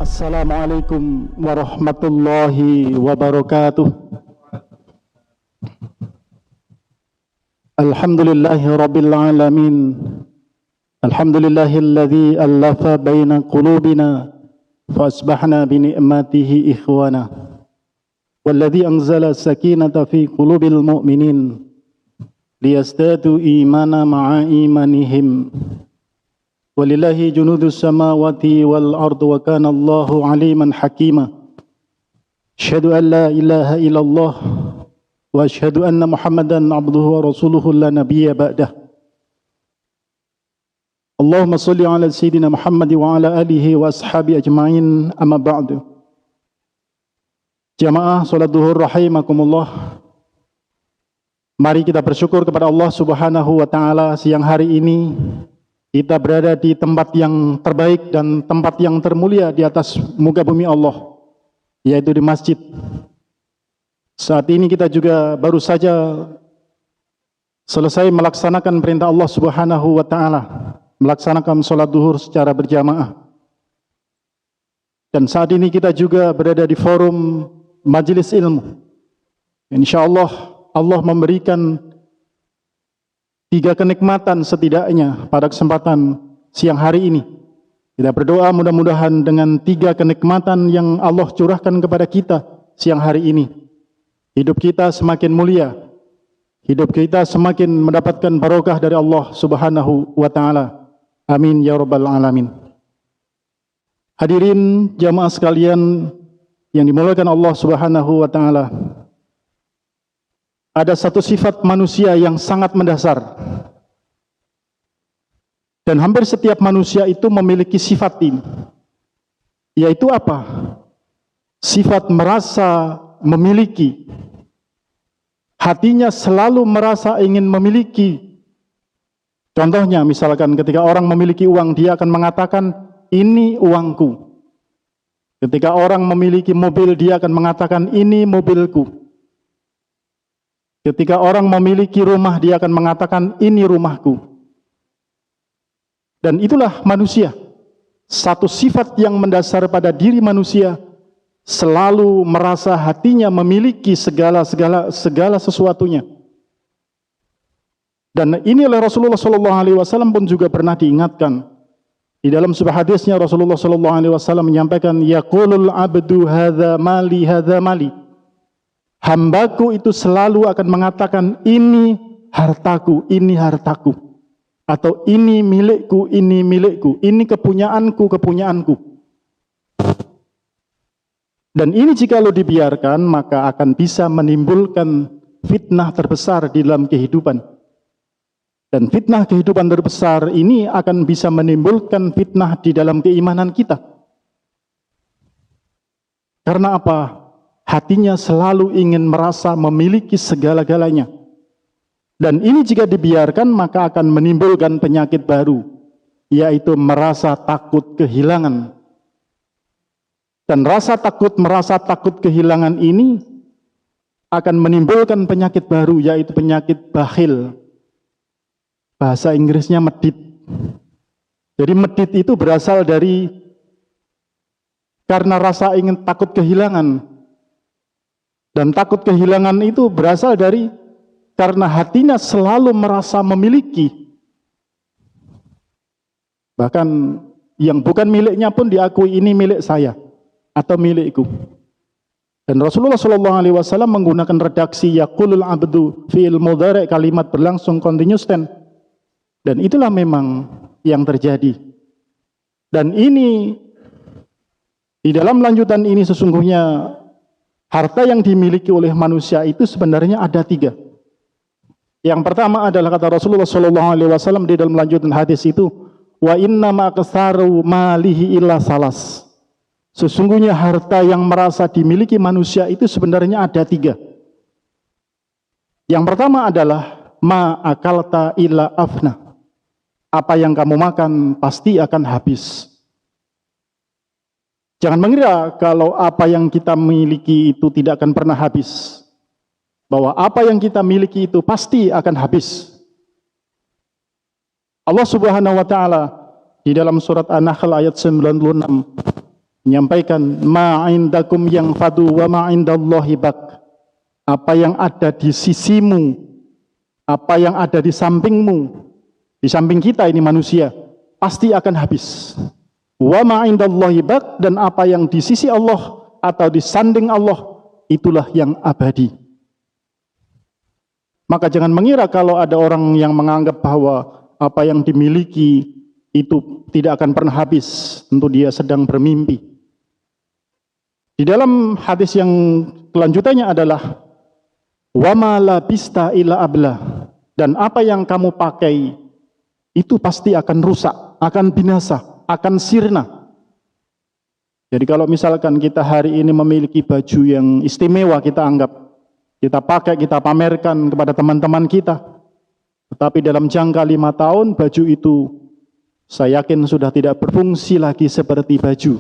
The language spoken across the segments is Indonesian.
Assalamualaikum warahmatullahi wabarakatuh. Alhamdulillahi rabbil alamin. Alhamdulillahilladzi allafa baina qulubina fa asbahna bi ni'matihi ikhwana. Walladzi anzala sakinata fi qulubil mu'minin liyazdadu imana ma'a imanihim. Walillahi junudus samawati wal ardu wa kana Allahu aliman hakima. Asyhadu an la ilaha illallah wa asyhadu anna Muhammadan abduhu wa rasuluhu la nabiyya ba'dah. Allahumma shalli ala sayyidina Muhammad wa ala alihi wa ashabi ajmain, amma ba'du. Jamaah salat duhur rahimakumullah. Mari kita bersyukur kepada Allah Subhanahu wa taala, siang hari ini kita berada di tempat yang terbaik dan tempat yang termulia di atas muka bumi Allah, yaitu di masjid. Saat ini kita juga baru saja selesai melaksanakan perintah Allah Subhanahu wa taala, melaksanakan sholat duhur secara berjamaah. Dan saat ini kita juga berada di forum majelis ilmu. Insyaallah Allah memberikan 3 kenikmatan setidaknya pada kesempatan siang hari ini. Kita berdoa mudah-mudahan dengan 3 kenikmatan yang Allah curahkan kepada kita siang hari ini, hidup kita semakin mulia, hidup kita semakin mendapatkan barokah dari Allah Subhanahu wa taala. Amin ya rabbal alamin. Hadirin jamaah sekalian yang dimuliakan Allah Subhanahu wa taala. Ada satu sifat manusia yang sangat mendasar, dan hampir setiap manusia itu memiliki sifat ini, yaitu apa? Sifat merasa memiliki. Hatinya selalu merasa ingin memiliki. Contohnya misalkan ketika orang memiliki uang, dia akan mengatakan ini uangku. Ketika orang memiliki mobil, dia akan mengatakan ini mobilku. Ketika orang memiliki rumah, dia akan mengatakan ini rumahku. Dan itulah manusia. Satu sifat yang mendasar pada diri manusia, selalu merasa hatinya memiliki segala sesuatunya. Dan ini oleh Rasulullah SAW pun juga pernah diingatkan. Di dalam sebuah hadisnya Rasulullah SAW menyampaikan, yaqulul abdu hadza mali hadza mali. Hambaku itu selalu akan mengatakan ini hartaku, ini hartaku. Atau ini milikku, ini milikku. Ini kepunyaanku, kepunyaanku. Dan ini jika dibiarkan, maka akan bisa menimbulkan fitnah terbesar di dalam kehidupan. Dan fitnah kehidupan terbesar ini akan bisa menimbulkan fitnah di dalam keimanan kita. Karena apa? Hatinya selalu ingin merasa memiliki segala-galanya. Dan ini jika dibiarkan, maka akan menimbulkan penyakit baru, yaitu merasa takut kehilangan. Dan rasa takut, merasa takut kehilangan ini akan menimbulkan penyakit baru, yaitu penyakit bakhil. Bahasa Inggrisnya medit. Jadi medit itu berasal dari karena rasa ingin takut kehilangan. Dan takut kehilangan itu berasal dari karena hatinya selalu merasa memiliki. Bahkan yang bukan miliknya pun diakui ini milik saya atau milikku. Dan Rasulullah SAW menggunakan redaksi yaqulul abdu fi'il mudhari', kalimat berlangsung continuous tense. Dan itulah memang yang terjadi. Dan ini di dalam lanjutan ini sesungguhnya harta yang dimiliki oleh manusia itu sebenarnya ada 3. Yang pertama adalah kata Rasulullah SAW di dalam lanjutan hadis itu, wa inna ma aksaru malihi illa salas. Sesungguhnya harta yang merasa dimiliki manusia itu sebenarnya ada 3. Yang pertama adalah ma akalta illa afna. Apa yang kamu makan pasti akan habis. Jangan mengira kalau apa yang kita miliki itu tidak akan pernah habis. Bahwa apa yang kita miliki itu pasti akan habis. Allah Subhanahu wa taala di dalam surat An-Nahl ayat 96 menyampaikan ma indakum yang fadu wa ma indallahi baq. Apa yang ada di sisimu, apa yang ada di sampingmu, di samping kita ini manusia, pasti akan habis. Wa ma indallahi baq, dan apa yang di sisi Allah atau di sanding Allah itulah yang abadi. Maka jangan mengira kalau ada orang yang menganggap bahwa apa yang dimiliki itu tidak akan pernah habis, tentu dia sedang bermimpi. Di dalam hadis yang kelanjutannya adalah wa ma labista illa abla, dan apa yang kamu pakai itu pasti akan rusak, akan binasa, akan sirna. Jadi kalau misalkan kita hari ini memiliki baju yang istimewa, kita anggap, kita pakai, kita pamerkan kepada teman-teman kita, tetapi dalam jangka 5 tahun baju itu saya yakin sudah tidak berfungsi lagi seperti baju,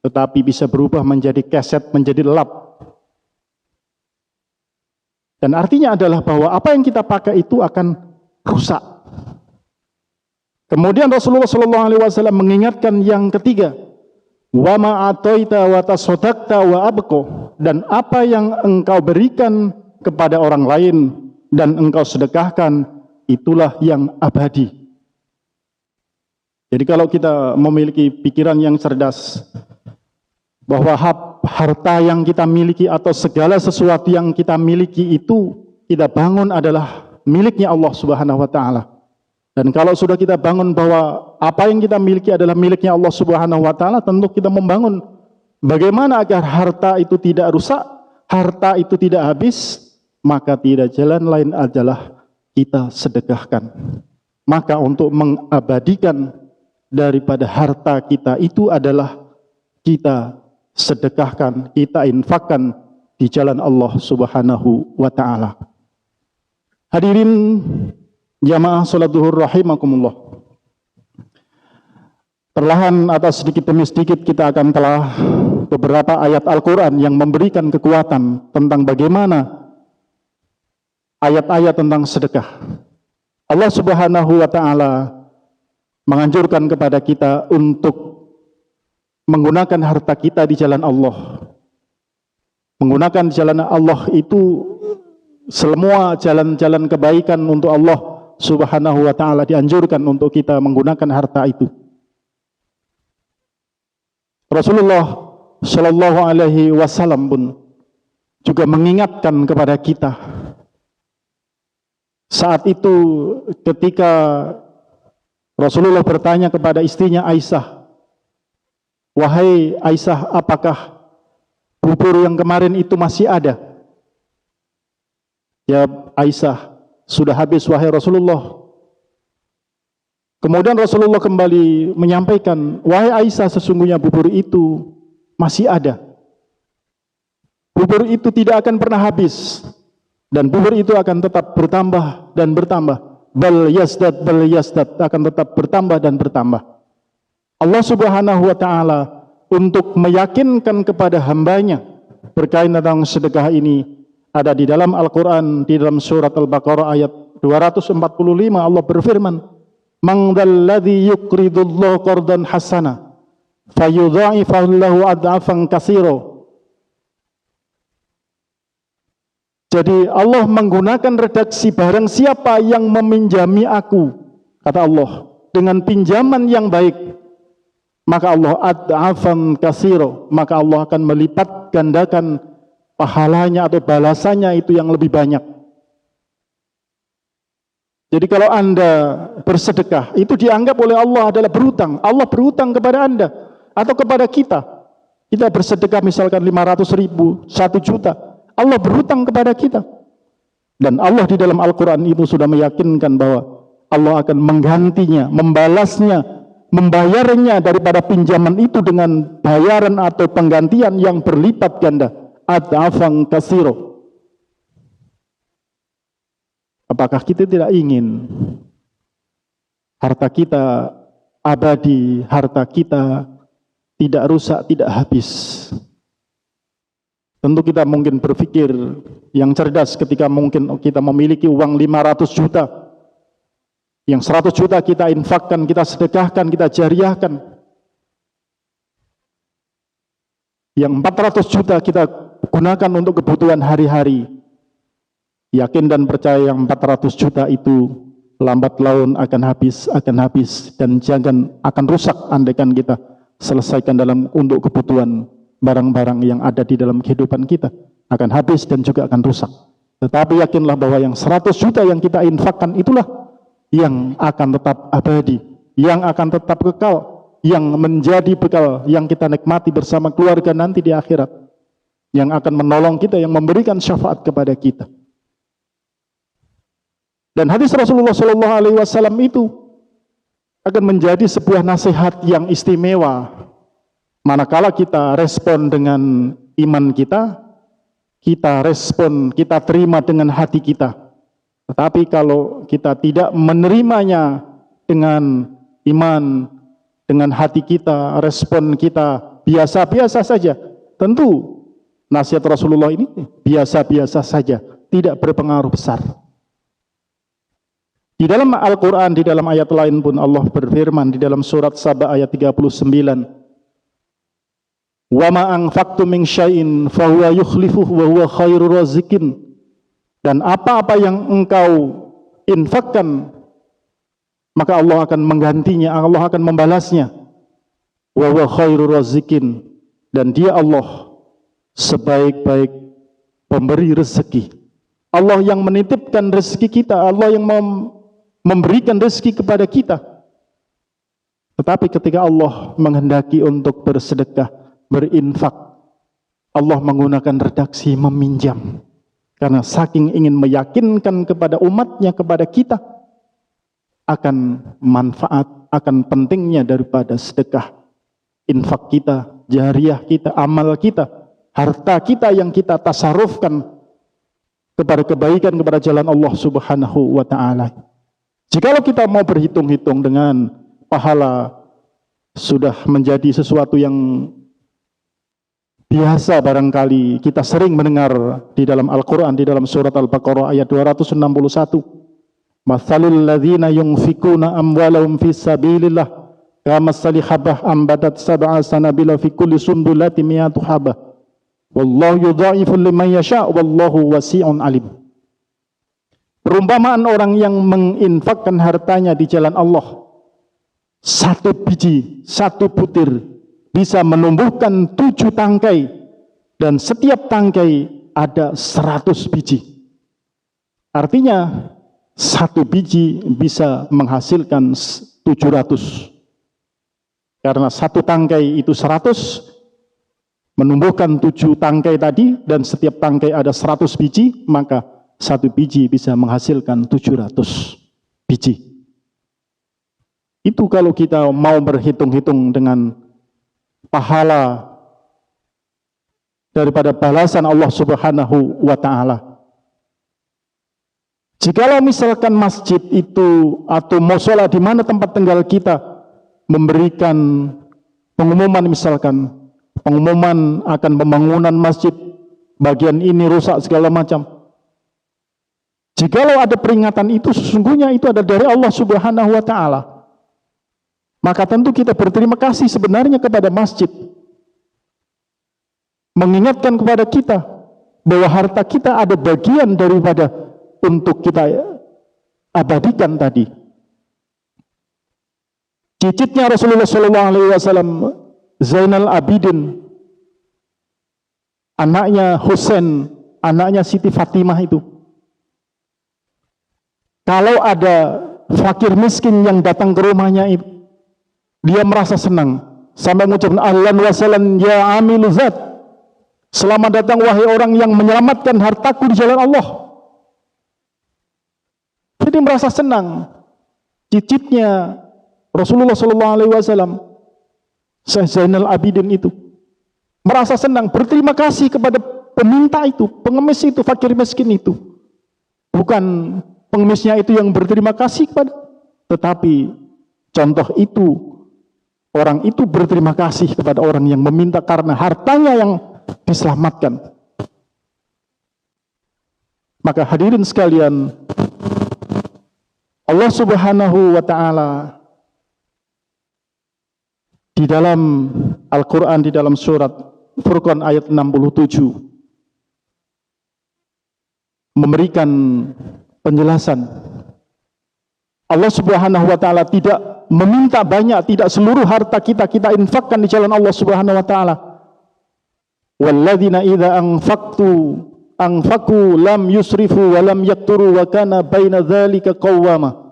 tetapi bisa berubah menjadi keset, menjadi lap. Dan artinya adalah bahwa apa yang kita pakai itu akan rusak. Kemudian Rasulullah SAW mengingatkan yang ketiga, wa ma ataita wa tasaddaqta wa abqa, dan apa yang engkau berikan kepada orang lain dan engkau sedekahkan, itulah yang abadi. Jadi kalau kita memiliki pikiran yang cerdas, bahwa harta yang kita miliki atau segala sesuatu yang kita miliki itu kita bangun adalah miliknya Allah Subhanahu wa taala. Dan kalau sudah kita bangun bahwa apa yang kita miliki adalah miliknya Allah Subhanahu wa taala, tentu kita membangun bagaimana agar harta itu tidak rusak, harta itu tidak habis, maka tidak jalan lain adalah kita sedekahkan. Maka untuk mengabadikan daripada harta kita itu adalah kita sedekahkan, kita infakkan di jalan Allah Subhanahu wa taala. Hadirin jamaah salat zuhur rahimakumullah. Perlahan atau sedikit demi sedikit kita akan telah beberapa ayat Al-Qur'an yang memberikan kekuatan tentang bagaimana ayat-ayat tentang sedekah. Allah Subhanahu wa taala menganjurkan kepada kita untuk menggunakan harta kita di jalan Allah. Menggunakan jalan Allah itu semua jalan-jalan kebaikan untuk Allah Subhanahu wa taala dianjurkan untuk kita menggunakan harta itu. Rasulullah Shallallahu alaihi wasallam pun juga mengingatkan kepada kita. Saat itu ketika Rasulullah bertanya kepada istrinya Aisyah, wahai Aisyah, apakah bubur yang kemarin itu masih ada? Ya Aisyah, sudah habis wahai Rasulullah. Kemudian Rasulullah kembali menyampaikan, wahai Aisyah, sesungguhnya bubur itu masih ada. Bubur itu tidak akan pernah habis, dan bubur itu akan tetap bertambah dan bertambah. Bal yazdad akan tetap bertambah dan bertambah. Allah Subhanahu wa taala untuk meyakinkan kepada hambanya berkaitan tentang sedekah ini ada di dalam Al-Qur'an, di dalam surat Al-Baqarah ayat 245 Allah berfirman, "Man dzalladzi yuqridullaha qardan hasana fayudha'ifahu lahu ad'afan katsira." Jadi Allah menggunakan redaksi barang siapa yang meminjami aku, kata Allah, dengan pinjaman yang baik, maka Allah ad'afan katsira, maka Allah akan melipat gandakan pahalanya atau balasannya itu yang lebih banyak. Jadi kalau Anda bersedekah, itu dianggap oleh Allah adalah berhutang. Allah berhutang kepada Anda atau kepada kita. Kita bersedekah misalkan 500.000, 1 juta. Allah berhutang kepada kita. Dan Allah di dalam Al-Quran itu sudah meyakinkan bahwa Allah akan menggantinya, membalasnya, membayarnya daripada pinjaman itu dengan bayaran atau penggantian yang berlipat ganda. Ad'afan katsira. Apakah kita tidak ingin harta kita abadi, harta kita tidak rusak, tidak habis? Tentu kita mungkin berpikir yang cerdas ketika mungkin kita memiliki uang 500 juta. Yang 100 juta kita infakkan, kita sedekahkan, kita jariahkan. Yang 400 juta kita gunakan untuk kebutuhan hari-hari. Yakin dan percaya yang 400 juta itu lambat laun akan habis dan jangan akan rusak andaikan kita selesaikan untuk kebutuhan barang-barang yang ada di dalam kehidupan kita. Akan habis dan juga akan rusak. Tetapi yakinlah bahwa yang 100 juta yang kita infakkan itulah yang akan tetap abadi, yang akan tetap kekal, yang menjadi bekal yang kita nikmati bersama keluarga nanti di akhirat, yang akan menolong kita, yang memberikan syafaat kepada kita. Dan hadis Rasulullah SAW itu akan menjadi sebuah nasihat yang istimewa manakala kita respon dengan iman kita respon, kita terima dengan hati kita. Tetapi kalau kita tidak menerimanya dengan iman, dengan hati kita, respon kita biasa-biasa saja, tentu nasihat Rasulullah ini biasa-biasa saja, tidak berpengaruh besar. Di dalam Al-Quran, di dalam ayat lain pun Allah berfirman di dalam surat Saba ayat 39, "Wa ma anfaqtum min syai'in fa huwa yukhlifuhu wa huwa khairur raziqin." Dan apa-apa yang engkau infakkan, maka Allah akan menggantinya, Allah akan membalasnya. Wa huwa khairur raziqin, dan Dia Allah sebaik-baik pemberi rezeki. Allah yang menitipkan rezeki kita, Allah yang memberikan rezeki kepada kita. Tetapi ketika Allah menghendaki untuk bersedekah, berinfak, Allah menggunakan redaksi meminjam. Karena saking ingin meyakinkan kepada umatnya, kepada kita, akan manfaat, akan pentingnya daripada sedekah, infak kita, jariah kita, amal kita, harta kita yang kita tasarufkan kepada kebaikan, kepada jalan Allah Subhanahu wa ta'ala. Jikalau kita mau berhitung-hitung dengan pahala, sudah menjadi sesuatu yang biasa barangkali kita sering mendengar di dalam Al-Quran, di dalam surat Al-Baqarah ayat 261. Mathalul ladzina yunfikuna amwalahum fi sabilillah kamathali habah ambatat sab'a sanabila fi kulli sumbulatin mi'atu habah. Wallahu yudha'ifu liman yasha' wallahu wasi'un alim. Perumpamaan orang yang menginfakkan hartanya di jalan Allah, satu biji, satu butir bisa menumbuhkan 7 tangkai, dan setiap tangkai ada 100 biji. Artinya satu biji bisa menghasilkan 700. Karena satu tangkai itu 100, menumbuhkan 7 tangkai tadi, dan setiap tangkai ada 100 biji, maka satu biji bisa menghasilkan 700 biji. Itu kalau kita mau berhitung-hitung dengan pahala daripada balasan Allah Subhanahu wa ta'ala. Jikalau misalkan masjid itu atau mushola di mana tempat tinggal kita memberikan pengumuman, misalkan pengumuman akan pembangunan masjid, bagian ini rusak segala macam. Jikalau ada peringatan itu, sesungguhnya itu ada dari Allah Subhanahu wa ta'ala. Maka tentu kita berterima kasih sebenarnya kepada masjid. Mengingatkan kepada kita bahwa harta kita ada bagian daripada untuk kita abadikan tadi. Cicitnya Rasulullah SAW, Zainal Abidin, anaknya Husain, anaknya Siti Fatimah itu. Kalau ada fakir miskin yang datang ke rumahnya itu, dia merasa senang sampai mengucapkan ahlan wa sahlan ya amilu zat. Selamat datang wahai orang yang menyelamatkan hartaku di jalan Allah. Jadi merasa senang. Cicitnya Rasulullah SAW, Syekh Zainal Abidin itu merasa senang, berterima kasih kepada peminta itu, pengemis itu, fakir miskin itu. Bukan pengemisnya itu yang berterima kasih kepada, tetapi contoh itu, orang itu berterima kasih kepada orang yang meminta karena hartanya yang diselamatkan. Maka hadirin sekalian, Allah Subhanahu wa ta'ala di dalam Al-Quran, di dalam surat Furqan ayat 67 memberikan penjelasan. Allah Subhanahu wa ta'ala tidak meminta banyak, tidak seluruh harta kita infakkan di jalan Allah Subhanahu wa ta'ala. Walladzina idza anfaqu lam yusrifu wa lam yakturu wa kana baina dzalika qawwama.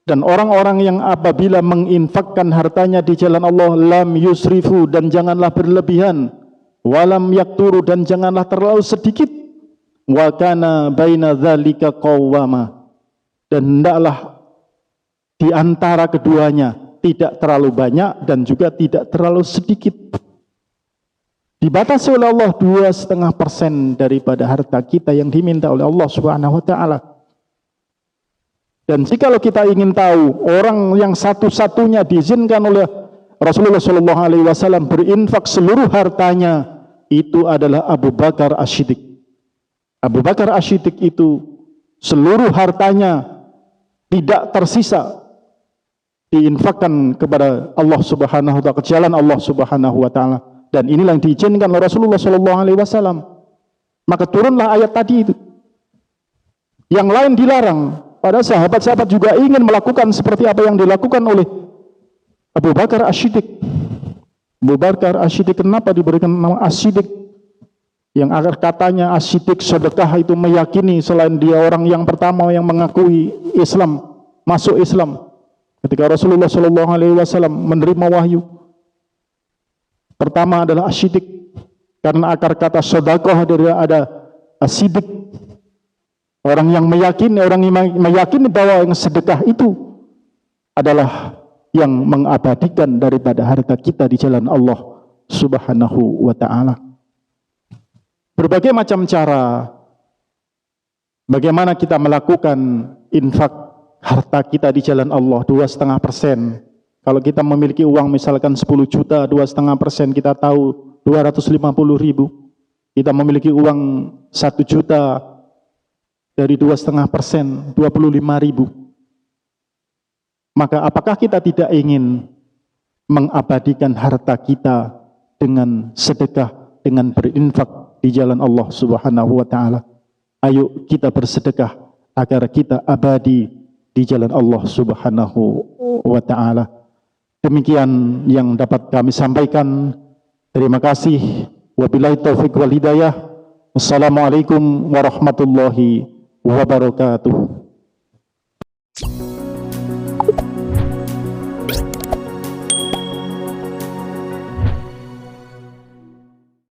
Dan orang-orang yang apabila menginfakkan hartanya di jalan Allah, lam yusrifu, dan janganlah berlebihan, walam yakturu, dan janganlah terlalu sedikit, wa kana baina dzalika qawwama, dan hendaklah di antara keduanya tidak terlalu banyak dan juga tidak terlalu sedikit. Dibatasi oleh Allah 2,5% daripada harta kita yang diminta oleh Allah Subhanahu wa ta'ala. Dan jikalau kita ingin tahu orang yang satu-satunya diizinkan oleh Rasulullah Shallallahu Alaihi Wasallam berinfak seluruh hartanya, itu adalah Abu Bakar As-Siddiq. Abu Bakar As-Siddiq itu seluruh hartanya tidak tersisa diinfakkan kepada Allah Subhanahu wa ta'ala, ke jalan Allah Subhanahu wa ta'ala. Dan inilah yang diizinkan oleh Rasulullah Shallallahu Alaihi Wasallam. Maka turunlah ayat tadi itu. Yang lain dilarang. Padahal sahabat-sahabat juga ingin melakukan seperti apa yang dilakukan oleh Abu Bakar As-Siddiq. Abu Bakar As-Siddiq kenapa diberikan nama As-Siddiq? Yang agar katanya As-Siddiq sedekah itu meyakini selain dia orang yang pertama yang mengakui Islam, masuk Islam. Ketika Rasulullah Shallallahu Alaihi Wasallam menerima wahyu, pertama adalah As-Siddiq, karena akar kata sedekah dari ada As-Siddiq. Orang yang meyakini bahwa yang sedekah itu adalah yang mengabadikan daripada harta kita di jalan Allah Subhanahu wa ta'ala. Berbagai macam cara bagaimana kita melakukan infak harta kita di jalan Allah. 2,5%. Kalau kita memiliki uang misalkan 10 juta, 2,5% kita tahu 250.000. Kita memiliki uang 1 juta, dari 2,5%, 25.000. Maka apakah kita tidak ingin mengabadikan harta kita dengan sedekah, dengan berinfak di jalan Allah Subhanahu wa ta'ala? Ayo kita bersedekah agar kita abadi di jalan Allah Subhanahu wa ta'ala. Demikian yang dapat kami sampaikan. Terima kasih. Wabillahi taufiq wal hidayah. Wassalamualaikum warahmatullahi wabarakatuh.